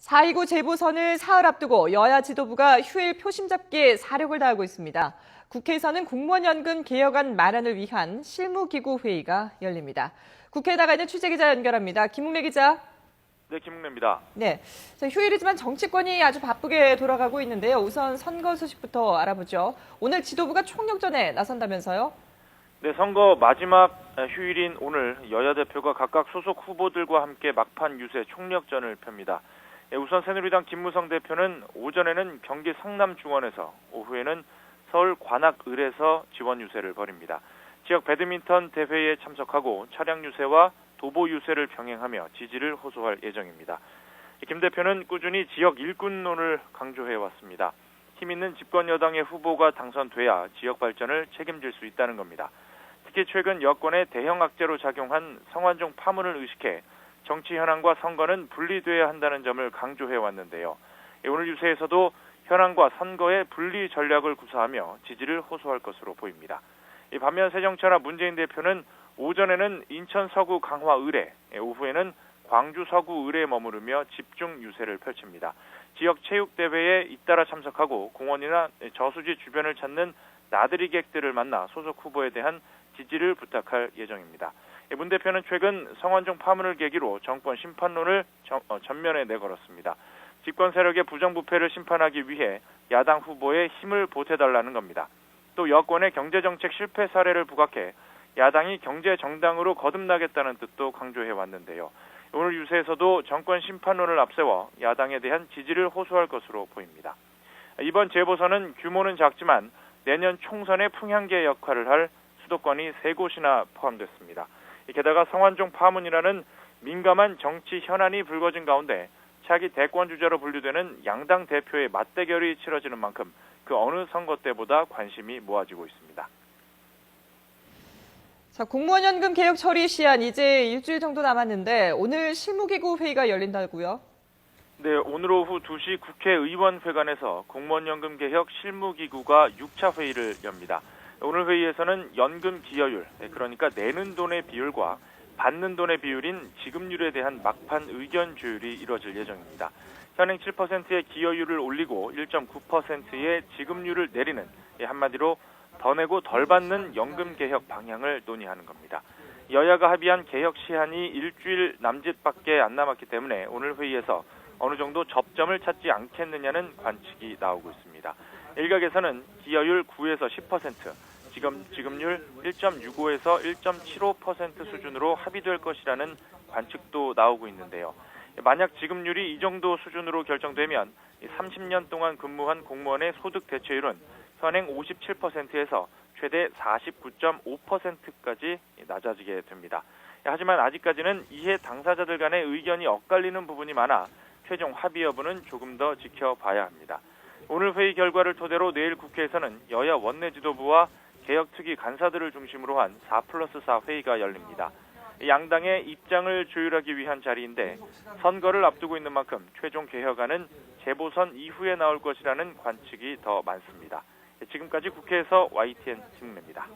4.29 재보선을 사흘 앞두고 여야 지도부가 휴일 표심 잡기에 사력을 다하고 있습니다. 국회에서는 공무원연금 개혁안 마련을 위한 실무기구 회의가 열립니다. 국회에 나가 있는 취재기자 연결합니다. 김웅래 기자. 네, 김웅래입니다. 네, 휴일이지만 정치권이 아주 바쁘게 돌아가고 있는데요. 우선 선거 소식부터 알아보죠. 오늘 지도부가 총력전에 나선다면서요? 네, 선거 마지막 휴일인 오늘 여야 대표가 각각 소속 후보들과 함께 막판 유세 총력전을 펴니다. 우선 새누리당 김무성 대표는 오전에는 경기 성남 중원에서, 오후에는 서울 관악을에서 지원 유세를 벌입니다. 지역 배드민턴 대회에 참석하고 차량 유세와 도보 유세를 병행하며 지지를 호소할 예정입니다. 김 대표는 꾸준히 지역 일꾼론을 강조해왔습니다. 힘 있는 집권 여당의 후보가 당선돼야 지역 발전을 책임질 수 있다는 겁니다. 특히 최근 여권의 대형 악재로 작용한 성완종 파문을 의식해 정치 현안과 선거는 분리돼야 한다는 점을 강조해왔는데요. 오늘 유세에서도 현안과 선거의 분리 전략을 구사하며 지지를 호소할 것으로 보입니다. 반면 새정치하나 문재인 대표는 오전에는 인천 서구 강화 의뢰, 오후에는 광주 서구 의뢰에 머무르며 집중 유세를 펼칩니다. 지역 체육대회에 잇따라 참석하고 공원이나 저수지 주변을 찾는 나들이객들을 만나 소속 후보에 대한 지지를 부탁할 예정입니다. 문 대표는 최근 성완종 파문을 계기로 정권 심판론을 전면에 내걸었습니다. 집권 세력의 부정부패를 심판하기 위해 야당 후보에 힘을 보태달라는 겁니다. 또 여권의 경제정책 실패 사례를 부각해 야당이 경제정당으로 거듭나겠다는 뜻도 강조해왔는데요. 오늘 유세에서도 정권 심판론을 앞세워 야당에 대한 지지를 호소할 것으로 보입니다. 이번 재보선은 규모는 작지만 내년 총선의 풍향계 역할을 할 수도권이 3곳이나 포함됐습니다. 게다가 성완종 파문이라는 민감한 정치 현안이 불거진 가운데 차기 대권 주자로 분류되는 양당 대표의 맞대결이 치러지는 만큼 그 어느 선거 때보다 관심이 모아지고 있습니다. 공무원연금 개혁 처리 시한 이제 일주일 정도 남았는데 오늘 실무기구 회의가 열린다고요? 네, 오늘 오후 2시 국회의원회관에서 공무원연금 개혁 실무기구가 6차 회의를 엽니다. 오늘 회의에서는 연금 기여율, 그러니까 내는 돈의 비율과 받는 돈의 비율인 지급률에 대한 막판 의견 조율이 이뤄질 예정입니다. 현행 7%의 기여율을 올리고 1.9%의 지급률을 내리는, 한마디로 더 내고 덜 받는 연금 개혁 방향을 논의하는 겁니다. 여야가 합의한 개혁 시한이 일주일 남짓밖에 안 남았기 때문에 오늘 회의에서 어느 정도 접점을 찾지 않겠느냐는 관측이 나오고 있습니다. 일각에서는 기여율 9에서 10%, 지급률 1.65에서 1.75% 수준으로 합의될 것이라는 관측도 나오고 있는데요. 만약 지급률이 이 정도 수준으로 결정되면 30년 동안 근무한 공무원의 소득 대체율은 현행 57%에서 최대 49.5%까지 낮아지게 됩니다. 하지만 아직까지는 이해 당사자들 간의 의견이 엇갈리는 부분이 많아 최종 합의 여부는 조금 더 지켜봐야 합니다. 오늘 회의 결과를 토대로 내일 국회에서는 여야 원내 지도부와 개혁특위 간사들을 중심으로 한 4+4 회의가 열립니다. 양당의 입장을 조율하기 위한 자리인데 선거를 앞두고 있는 만큼 최종 개혁안은 재보선 이후에 나올 것이라는 관측이 더 많습니다. 지금까지 국회에서 YTN 김웅래입니다.